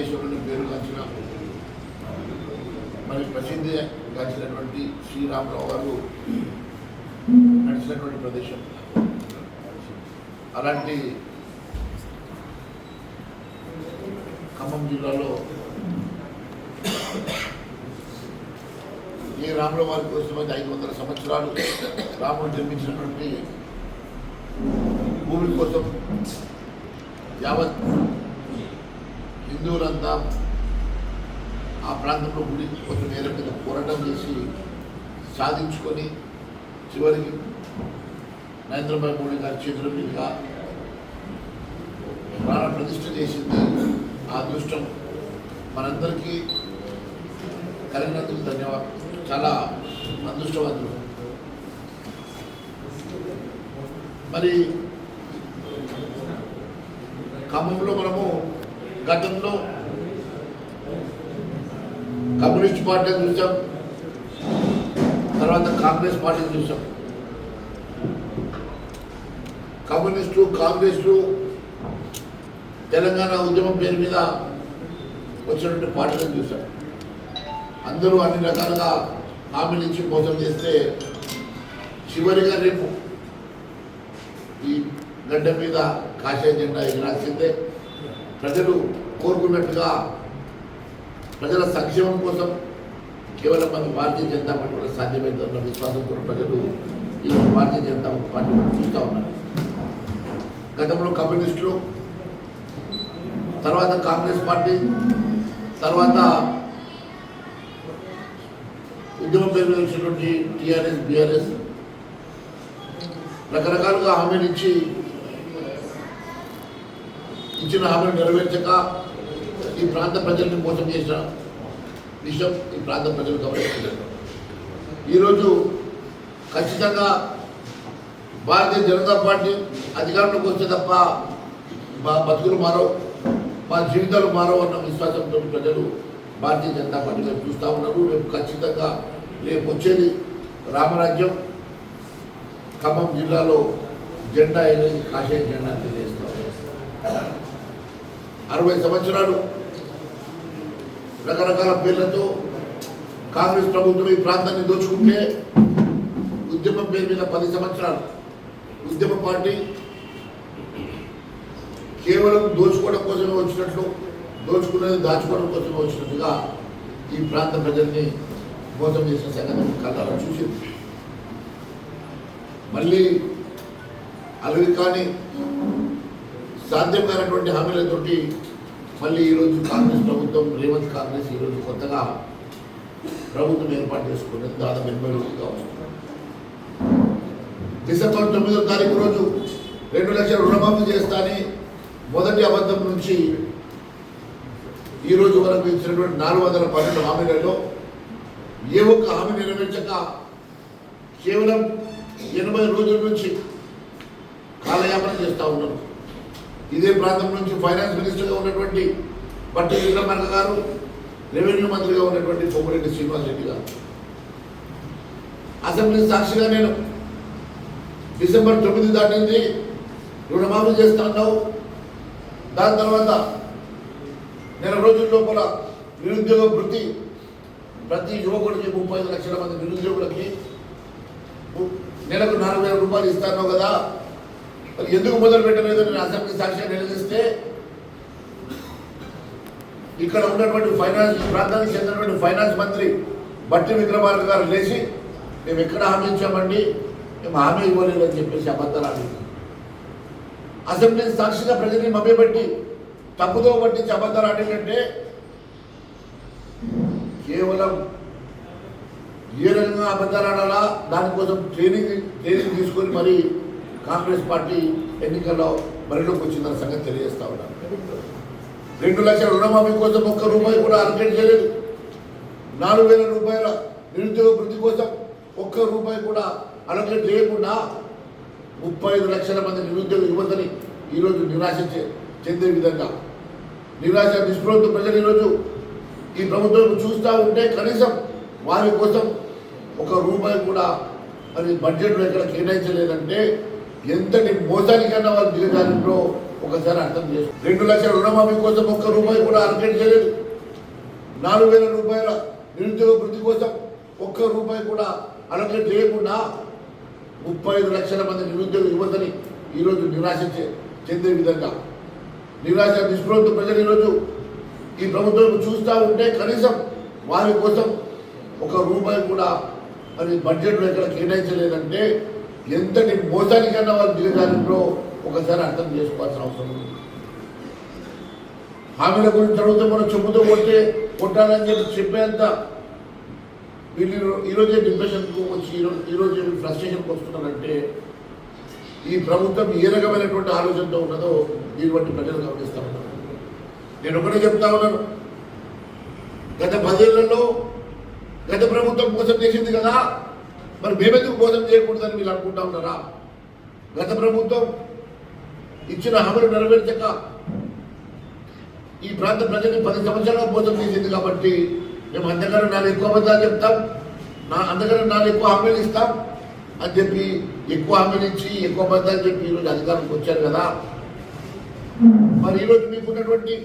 భారతదేశంలోని పేరుగాంచిన మరి ప్రసిద్ధి గాంచినటువంటి శ్రీరామరావు గారు నడిచినటువంటి ప్రదేశం. అలాంటి ఖమ్మం జిల్లాలో ఏ రాముల వారి కోసం 500 సంవత్సరాలు రాముడు నిర్మించినటువంటి భూమి కోసం యావత్ హిందువులంతా ఆ ప్రాంతంలో గుడి కోసం ఏ రకంగా పోరాటం చేసి సాధించుకొని చివరికి నరేంద్రభాయ్ మోడీ గారి చేతుల మీదుగా ప్రాణ ప్రతిష్ఠ చేసింది. ఆ అదృష్టం మనందరికీ కలిగినందుకు ధన్యవాదాలు. చాలా అదృష్టవంతులు. మరి ఖమ్మంలో మనము గతంలో కమ్యూనిస్ట్ పార్టీని చూసాం, తర్వాత కాంగ్రెస్ పార్టీని చూసాం. కమ్యూనిస్టు కాంగ్రెస్లు తెలంగాణ ఉద్యమం పేరు మీద వచ్చినటువంటి పార్టీలను చూసాం. అందరూ అన్ని రకాలుగా హామీలు ఇచ్చి మోసం చేస్తే చివరిగా రేపు ఈ గడ్డ మీద కాషాయ జెండా ఎగరాల్సిందే. ప్రజలు కోరుకున్నట్టుగా ప్రజల సంక్షేమం కోసం కేవలం మన భారతీయ జనతా పార్టీ కూడా సాధ్యమవుతున్న విశ్వాసంతో ప్రజలు ఈ భారతీయ జనతా పార్టీ చూస్తూ ఉన్నారు. గతంలో కమ్యూనిస్టులు, తర్వాత కాంగ్రెస్ పార్టీ, తర్వాత ఉద్యమం పేరు మీద వచ్చినటువంటి టీఆర్ఎస్, బీఆర్ఎస్ రకరకాలుగా హామీలు ఇచ్చిన హామీలు నెరవేర్చక ఈ ప్రాంత ప్రజల్ని మోసం చేసిన విషయం ఈ ప్రాంత ప్రజలు గమనించలేదు. ఈరోజు ఖచ్చితంగా భారతీయ జనతా పార్టీ అధికారంలోకి వస్తే తప్ప మా బతుకులు మారవు, మా జీవితాలు మారవు అన్న విశ్వాసంతో ప్రజలు భారతీయ జనతా పార్టీలో చూస్తూ ఉన్నారు. రేపు ఖచ్చితంగా రేపు వచ్చేది రామరాజ్యం. ఖమ్మం జిల్లాలో జెండా అనేది కాషాయ జెండా తెలియజేస్తాం. 60 సంవత్సరాలు రకరకాల పేర్లతో కాంగ్రెస్ ప్రభుత్వం ఈ ప్రాంతాన్ని దోచుకుంటే ఉద్యమం పేరు మీద 10 సంవత్సరాలు ఉద్యమ పార్టీ కేవలం దోచుకోవడం కోసమే వచ్చినట్లు, దోచుకునేది దాచుకోవడం కోసమే వచ్చినట్టుగా ఈ ప్రాంత ప్రజల్ని మోసం చేసిన సంగతి కళ్ళారా చూసింది. మళ్ళీ అలవి కానీ సాధ్యం కానటువంటి హామీలతోటి మళ్ళీ ఈరోజు కాంగ్రెస్ ప్రభుత్వం, రేవంత్ కాంగ్రెస్ ఈరోజు కొత్తగా ప్రభుత్వం ఏర్పాటు చేసుకున్నది. దాదాపు 80 రోజులుగా వస్తుంది. డిసెంబర్ 9వ తారీఖు రోజు 2 లక్షల రుణమాఫీ చేస్తా అని మొదటి అబద్ధం నుంచి ఈరోజు వరకు ఇచ్చినటువంటి 412 హామీలలో ఏ ఒక్క హామీ నెరవేర్చక కేవలం 80 రోజుల నుంచి కాలయాపన చేస్తూ ఉన్నారు. ఇదే ప్రాంతం నుంచి ఫైనాన్స్ మినిస్టర్గా ఉన్నటువంటి బట్టి విక్రమార్క గారు, రెవెన్యూ మంత్రిగా ఉన్నటువంటి పొంగురెడ్డి శ్రీనివాసరెడ్డి గారు. అసెంబ్లీ సాక్షిగా నేను డిసెంబర్ 9 దాటింది, రుణమాఫీ చేస్తా ఉన్నావు. దాని తర్వాత నెల రోజుల లోపల నిరుద్యోగ వృత్తి ప్రతి యువకుడికి 35 లక్షల మంది నిరుద్యోగులకి నెలకు 4,000 రూపాయలు ఇస్తాను కదా, మరి ఎందుకు మొదలు పెట్టలేదు నేను అసెంబ్లీ సాక్షిగా నిలదీస్తే ఇక్కడ ఉన్నటువంటి ఫైనాన్స్, ప్రాంతానికి చెందినటువంటి ఫైనాన్స్ మంత్రి బట్టి విక్రమార్క గారు లేచి మేము ఎక్కడ హామీ ఇచ్చామండి, మేము హామీ ఇవ్వలేదు అని చెప్పేసి అబద్ధాలు ఆడింది. అసెంబ్లీ సాక్షిగా ప్రజల్ని మభ్యపెట్టి తప్పుదో పట్టించి అబద్ధాలు ఆడిందంటే కేవలం ఏ రకంగా అబద్ధాలు ఆడాలా దానికోసం ట్రైనింగ్ తీసుకొని మరి కాంగ్రెస్ పార్టీ ఎన్నికల్లో బరిలోకి వచ్చిందన్న సంగతి తెలియజేస్తా ఉన్నాను. 2 లక్షల రుణమాఫీ కోసం ₹1 కూడా అలకేట్ చేయలేదు. 4,000 రూపాయల నిరుద్యోగ వృత్తి కోసం ₹1 కూడా అలకేట్ చేయకుండా 35 లక్షల మంది నిరుద్యోగ యువతని ఈరోజు నిరాశ చెందే విధంగా నిరాశ నిస్పృహతో ప్రజలు ఈరోజు ఈ ప్రభుత్వం చూస్తూ ఉంటే కనీసం వారి కోసం ₹1 కూడా మరి బడ్జెట్లో ఎక్కడ కేటాయించలేదంటే ఎంతటి మోసానికన్నా వాళ్ళు దిగజారిలో ఒకసారి అర్థం చేసుకో. 2 లక్షల రుణమాఫీ కోసం ఒక్క రూపాయి కూడా అలకేట్ చేయలేదు. 4,000 రూపాయల నిరుద్యోగ వృద్ధి కోసం ఒక్క రూపాయి కూడా అలకేట్ చేయకుండా 35 లక్షల మంది నిరుద్యోగ యువతని ఈరోజు నిరాశ చెందే విధంగా నిరాశ నిస్పృహతో ప్రజలు ఈరోజు ఈ ప్రభుత్వం చూస్తూ ఉంటే కనీసం వారి కోసం ఒక రూపాయి కూడా మరి బడ్జెట్లో ఎక్కడ కేటాయించలేదంటే ఎంతటి మోసానికన్నా వాళ్ళు దిగజారిందో ఒకసారి అర్థం చేసుకోవాల్సిన అవసరం ఉంది. హామీల గురించి అడిగితే మనం చెబుతూ కొట్టాలని చెప్పేంత వీళ్ళు ఈరోజే డిప్రెషన్కు వచ్చి ఈరోజు ఫ్రస్ట్రేషన్కి వస్తున్నారంటే ఈ ప్రభుత్వం ఏ రకమైనటువంటి ఆలోచనతో ఉన్నదో దీన్ని బట్టి ప్రజలు గమనిస్తూ ఉన్నారు. నేను ఒకటే చెప్తా ఉన్నాను, గత 10 ఏళ్లలో గత ప్రభుత్వం మోసం చేసింది కదా, మరి మేమెందుకు మోసం చేయకూడదని వీళ్ళు అనుకుంటా ఉన్నారా? గత ప్రభుత్వం ఇచ్చిన హామీలు నెరవేర్చక ఈ ప్రాంత ప్రజల్ని 10 సంవత్సరాలుగా మోసం చేసింది కాబట్టి మేము అంతకన్నా 4 ఎక్కువ అబద్ధాలు చెప్తాం, అంతకన్నా 4 ఎక్కువ హామీలు ఇస్తాం అని చెప్పి ఎక్కువ హామీలు ఇచ్చి ఎక్కువ అబద్ధాలు చెప్పి ఈరోజు అధికారంకి వచ్చారు కదా. మరి ఈరోజు మీకున్నటువంటి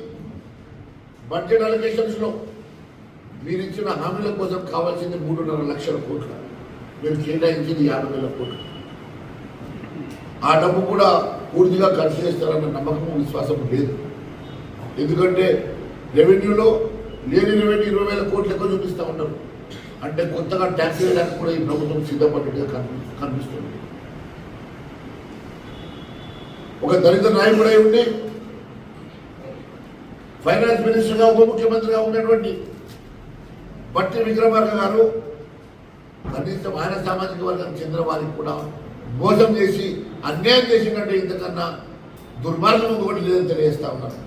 బడ్జెట్ అలొకేషన్స్లో మీరు ఇచ్చిన హామీల కోసం కావాల్సింది 3.5 లక్షల కోట్లు, మేము కేటాయించింది 50,000 కోట్లు. ఆ డబ్బు కూడా పూర్తిగా ఖర్చు చేస్తారన్న నమ్మకం విశ్వాసం లేదు. ఎందుకంటే రెవెన్యూలో లేని రెవెన్యూ 20,000 కోట్లు ఎక్కువ చూపిస్తూ ఉంటారు. అంటే కొత్తగా ట్యాక్స్ వేయడానికి కూడా ఈ ప్రభుత్వం సిద్ధపడ్డట్టుగా కనిపిస్తుంది. ఒక దళిత నాయకుడై ఉండి ఫైనాన్స్ మినిస్టర్గా ఉప ముఖ్యమంత్రిగా ఉన్నటువంటి బట్టి విక్రమార్క గారు కనీసం ఆయన సామాజిక వర్గానికి చెందిన వారికి కూడా మోసం చేసి అన్యాయం చేసినట్టే ఇంతకన్నా దుర్మార్గం ఒకటి లేదని తెలియజేస్తా ఉన్నారు.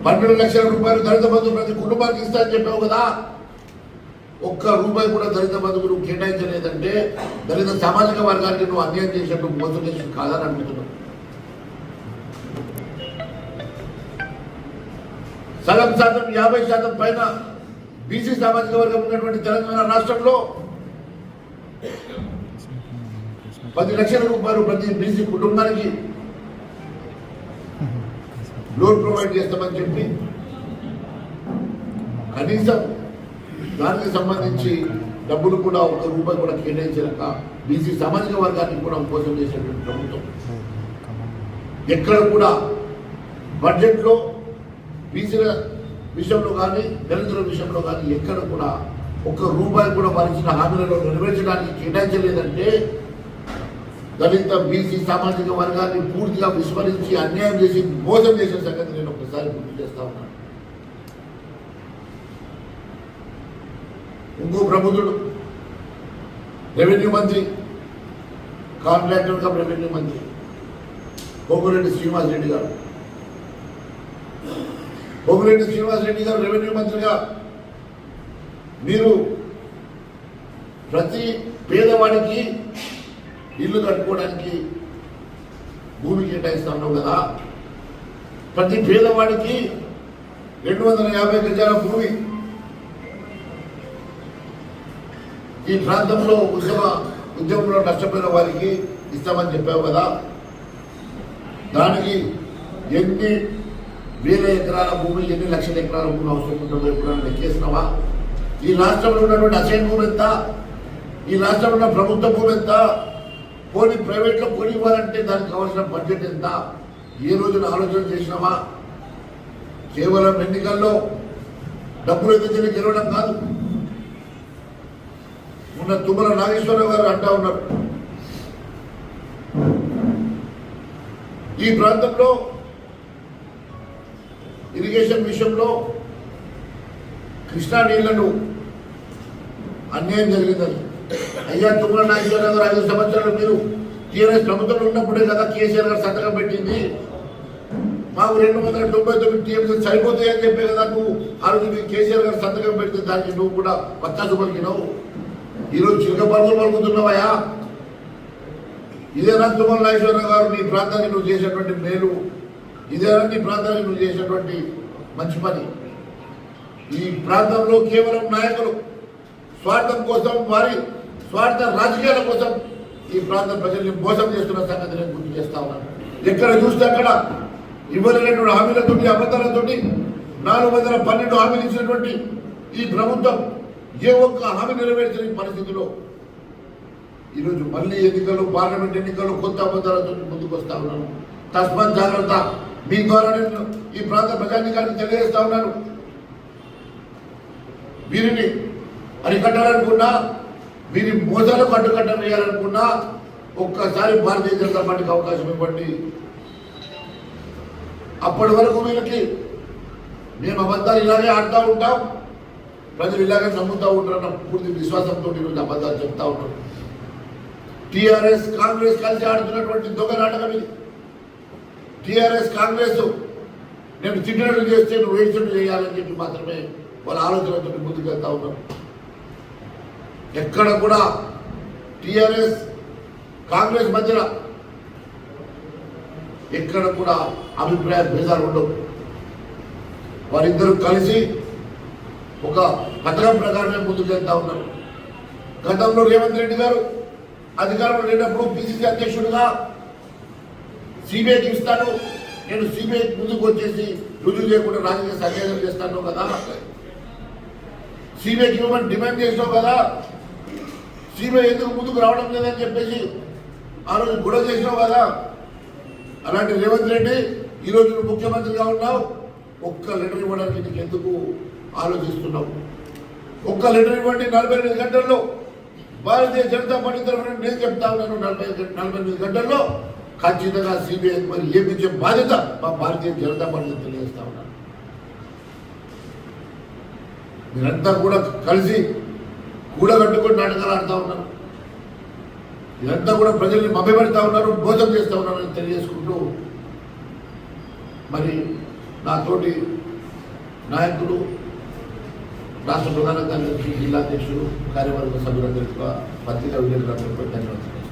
12 లక్షల రూపాయలు దళిత బంధువు ప్రతి కుటుంబానికి ఇస్తా అని చెప్పావు కదా, ఒక్క రూపాయి కూడా దళిత బంధువులు కేటాయించలేదంటే దళిత సామాజిక వర్గానికి నువ్వు అన్యాయం చేసినట్టు మోసం చేసి కాదని అడుగుతున్నావు. సగం శాతం 50% పైన బీసీ సామాజిక వర్గం ఉన్నటువంటి తెలంగాణ రాష్ట్రంలో 10 లక్షల రూపాయలు ప్రతి బీసీ కుటుంబానికి లోన్ ప్రొవైడ్ చేస్తామని చెప్పి కనీసం దానికి సంబంధించి డబ్బులు కూడా 1 రూపాయి కూడా కేటాయించలేక బీసీ సామాజిక వర్గానికి కూడా మోసం చేసేటువంటి ప్రభుత్వం. ఎక్కడ కూడా బడ్జెట్లో బీసీల విషయంలో కానీ దళితుల విషయంలో కానీ ఎక్కడ కూడా 1 రూపాయి కూడా వారిచ్చిన హామీలలో నెరవేర్చడానికి కేటాయించలేదంటే దళిత బీసీ సామాజిక వర్గాన్ని పూర్తిగా విస్మరించి అన్యాయం చేసి మోసం చేసిన సంగతి నేను ఒకసారి గుర్తు చేస్తా ఉన్నాను. ఇంకో ప్రబుద్ధుడు రెవెన్యూ మంత్రి, కాంట్రాక్టర్ కమ్ రెవెన్యూ మంత్రి పొంగులేటి శ్రీనివాసరెడ్డి గారు. పొంగులేటి శ్రీనివాసరెడ్డి గారు రెవెన్యూ మంత్రిగా మీరు ప్రతి పేదవాడికి ఇల్లు కట్టుకోవడానికి భూమి కేటాయిస్తా ఉన్నావు కదా, ప్రతి పేదవాడికి 250 గజాల భూమి ఈ ప్రాంతంలో ఉద్యమంలో నష్టపోయిన వారికి ఇస్తామని చెప్పావు కదా. దానికి ఎన్ని వేల ఎకరాల భూమి, ఎన్ని లక్షల ఎకరాల భూమి అవసరం ఉంటుందో ఎప్పుడైనా లెక్కేసినావా? ఈ రాష్ట్రంలో ఉన్నటువంటి అసైన్ భూమి ఎంత, ఈ రాష్ట్రంలో ఉన్న ప్రభుత్వ భూమి ఎంత, పోనీ ప్రైవేట్లో కొని ఇవ్వాలంటే దానికి కావాల్సిన బడ్జెట్ ఎంత, ఏ రోజున ఆలోచన చేసినావా? కేవలం ఎన్నికల్లో డబ్బులు ఎదుగుతుంది గెలవడం కాదు. మొన్న తుమ్మల నాగేశ్వరరావు గారు అంటా ఉన్నారు, ఈ ప్రాంతంలో ఇరిగేషన్ విషయంలో కృష్ణా నీళ్లను అన్యాయం జరిగిందని. అయ్యా తుమ్మల నాగేశ్వరరావు గారు 5 సంవత్సరాలు మీరు టీఆర్ఎస్ ప్రభుత్వంలో ఉన్నప్పుడే కదా కేసీఆర్ గారు సంతకం పెట్టింది. మాకు 299 టీఎంసీ సరిపోతాయని చెప్పే కదా నువ్వు ఆ రోజు మీరు కేసీఆర్ గారు సంతకం పెడితే దానికి నువ్వు కూడా పత్తాసు పలికినావు. ఈరోజు చిలక పరుగులు పలుకుతున్నావయా? ఇదేనా తుమ్మల నాగేశ్వరరావు గారు నీ ప్రాంతానికి నువ్వు చేసేటువంటి మేలు? ఇదేనా నీ ప్రాంతానికి నువ్వు చేసేటువంటి మంచి పని? ఈ ప్రాంతంలో కేవలం నాయకులు స్వార్థం కోసం, వారి స్వార్థ రాజకీయాల కోసం ఈ ప్రాంత ప్రజల్ని మోసం చేస్తున్న సంగతి నేను గుర్తు చేస్తా ఉన్నాను. ఎక్కడ చూస్తే అక్కడ ఇవ్వలేనటువంటి హామీలతోటి అబద్ధాలతోటి 412 హామీలు ఇచ్చినటువంటి ఈ ప్రభుత్వం ఏ ఒక్క హామీ నెరవేర్చని పరిస్థితిలో ఈరోజు మళ్ళీ ఎన్నికలు, పార్లమెంట్ ఎన్నికలు కొత్త అబద్ధాలతో ముందుకు వస్తా ఉన్నాను. తస్మాత్ జాగ్రత్త. మీ ద్వారా నేను ఈ ప్రాంత ప్రజానికానికి తెలియజేస్తా ఉన్నాను. వీరిని అరికట్టాలనుకున్నా, వీరి మోసాలకు అడ్డుకట్ట వేయాలనుకున్నా ఒక్కసారి భారతీయ జనతా పార్టీకి అవకాశం ఇవ్వండి. అప్పటి వరకు వీళ్ళకి మేము అబద్ధాలు ఇలాగే ఆడుతూ ఉంటాం, ప్రజలు ఇలాగే నమ్ముతూ ఉంటారన్న పూర్తి విశ్వాసంతో ఈరోజు అబద్ధాలు చెప్తా ఉంటారు. టీఆర్ఎస్ కాంగ్రెస్ కలిసి ఆడుతున్నటువంటి దొంగ నాటకం ఇది. టీఆర్ఎస్ కాంగ్రెస్ నేను తిట్టినట్లు చేస్తే నువ్వు వేసినట్టు చేయాలని చెప్పి మాత్రమే వాళ్ళ ఆలోచనతో ముందుకెళ్తా ఉన్నారు. ఎక్కడ కూడా టీఆర్ఎస్ కాంగ్రెస్ మధ్యన ఎక్కడ కూడా అభిప్రాయ భేదాలు ఉండవు. వారిద్దరూ కలిసి ఒక పథకం ప్రకారమే ముందుకెళ్తా ఉన్నారు. గతంలో రేవంత్ రెడ్డి గారు అధికారంలో లేనప్పుడు పిసిసి అధ్యక్షుడిగా సిబిఐకి ఇస్తాను, నేను సిబిఐ ముందుకు వచ్చేసి రుజువు చేయకుండా రాజకీయ సన్యాసం చేస్తాను కదా, సిబిఐకి ఇవ్వమని డిమాండ్ చేసినావు కదా, సిబిఐ ఎందుకు ముందుకు రావడం లేదని చెప్పేసి ఆ రోజు గొడవ చేసినావు కదా. అలాంటి రేవంత్ రెడ్డి ఈరోజు నువ్వు ముఖ్యమంత్రిగా ఉన్నావు, ఒక్క లెటర్ ఇవ్వడానికి నీకు ఎందుకు ఆలోచిస్తున్నావు? ఒక్క లెటర్ ఇవ్వండి. 48 గంటల్లో భారతీయ జనతా పార్టీ తరఫున నేను చెప్తా ఉన్నాను, 48 గంటల్లో ఖచ్చితంగా సిబిఐ మరి ఏమిచ్చే బాధ్యత మా భారతీయ జనతా పార్టీ తెలియజేస్తా ఉన్నాను. మీరంతా కూడా కలిసి కూడగట్టుకొని నాటకాలు ఆడుతూ ఉన్నారు. ఇదంతా కూడా ప్రజల్ని మభ్యపెడతా ఉన్నారు, మోసం చేస్తూ ఉన్నారు అని తెలియజేసుకుంటూ మరి నాతోటి నాయకులు, రాష్ట్ర ప్రధాన కార్యదర్శి, జిల్లా అధ్యక్షులు, కార్యవర్గ సభ్యులందరికీ పత్రికా విలేకరులందరికీ ధన్యవాదాలు.